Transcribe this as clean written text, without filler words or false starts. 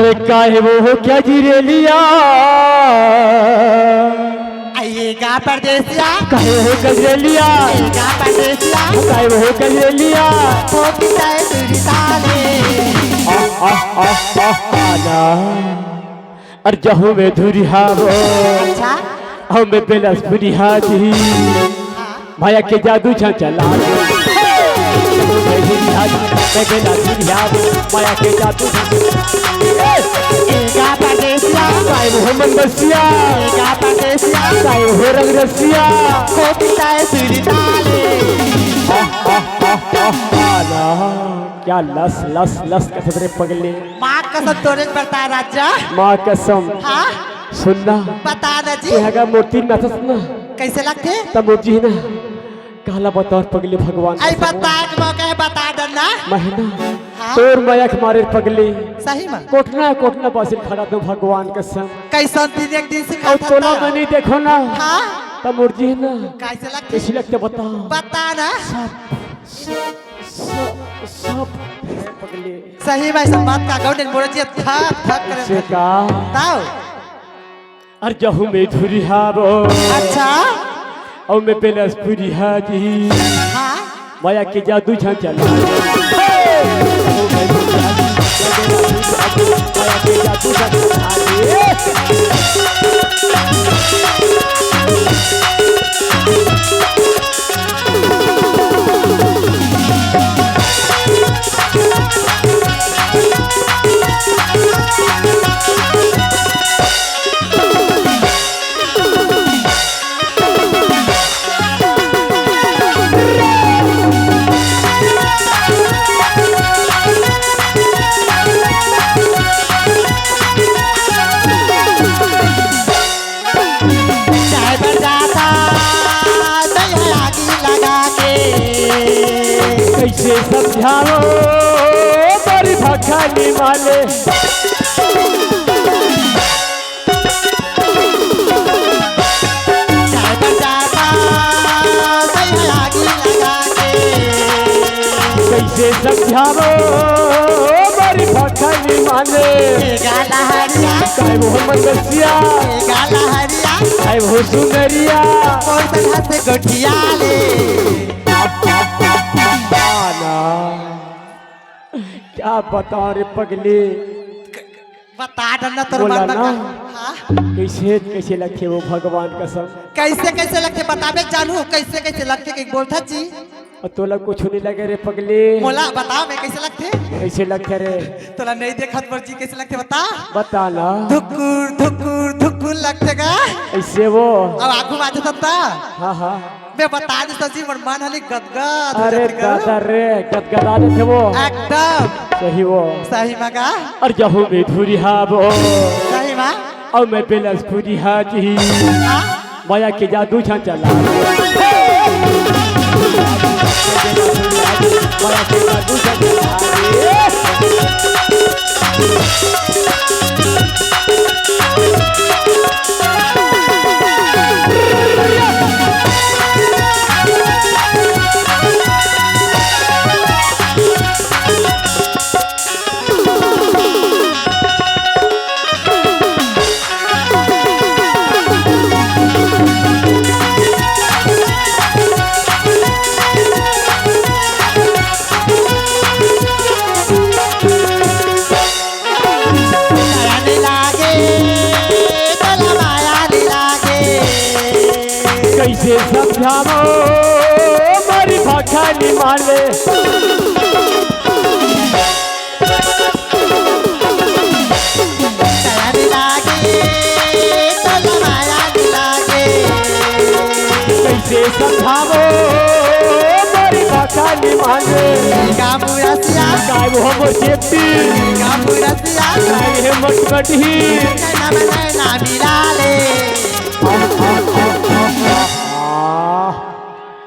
अरे काहे वो क्या जिरेलिया आइएगा परदेसिया काहे वो गजरेलिया आइएगा परदेसिया काहे वो गजरेलिया हो पिताए तुरी ताले आना अर जहू में धुरिहा वो अच्छा हम में बेलस बुरिहा जी माया के जादू छा चला माया के जादू आइएगा परदेसिया काहे वो मनबसिया आइएगा परदेसिया काहे वो रंग रसिया हो पिताए तुरी ताले आना क्या लस लस लस कसम रे पगले माँ कसम तोरे बता राजा माँ कसम हाँ सुनना बता ना जी ये मूर्ति नथस ना कैसे लगते तब मूर्ति है ना काला बतौर पगले भगवान आई बता के मौका है बता देना महीना हाँ? तोर माया के मारे पगले सही में कोटना कोटना बासिल खड़ा तो भगवान कसम कैसा दिन एक दिन से और तोला मनी देखो ना हाँ तब मूर्ति है ना कैसे लगते कैसी लगते बताओ बता ना सब पगले सही भाई सब बात का गौडन बोले जी थक थक से करे का ताओ अर जहू में धुरी हारो अच्छा और मैं बेलस पूरी हाजी हाँ माया के जादू छा चला माया के जादू छा चाय पर जाता दही आगी लगा के कैसे समझाओ बड़ी भखानी वाले चाय पर जाता दही आगी लगा के कैसे समझाओ बड़ी भखानी वाले गाला हरिया काय वो मनबसिया गाला हरिया काय वो सुंदरिया कौन सा से गोठिया ले आना क्या बता रे पगले बता देना तोर बोला मन ना। हाँ कैसे कैसे लगते वो भगवान कसम कैसे कैसे लगते बताबे जानू कैसे कैसे लगते कि बोलता जी और तोला कुछ नहीं लगे रे पगले मोला बताओ मैं कैसे लगते कैसे लगते रे तोला नहीं देखा पर जी कैसे लगते बता बता ना धुकुर धुकुर धुकुर लगते का ऐसे वो अब आगू बाजे तब हाँ हाँ मैं बता दे सजी मन मन हली गदगद अरे दादा रे गदगदा थे वो एकदम सही वो सही मगा और जहू में धुरी हाबो सही मा और मैं बेलस पूरी हाजी हाँ? माया के जादू छा चला माया के जादू छा चला नहीं लागे तोला माया नहीं लागे कैसे समझाओ मारी भाखानी माले माया नहीं लागे तोला माया नहीं लागे कैसे समझाओ मारी भाखानी माले गामुरसिया काय वो हमर जेती गामुरसिया काय हे मटमटी नैना नैना मिला ले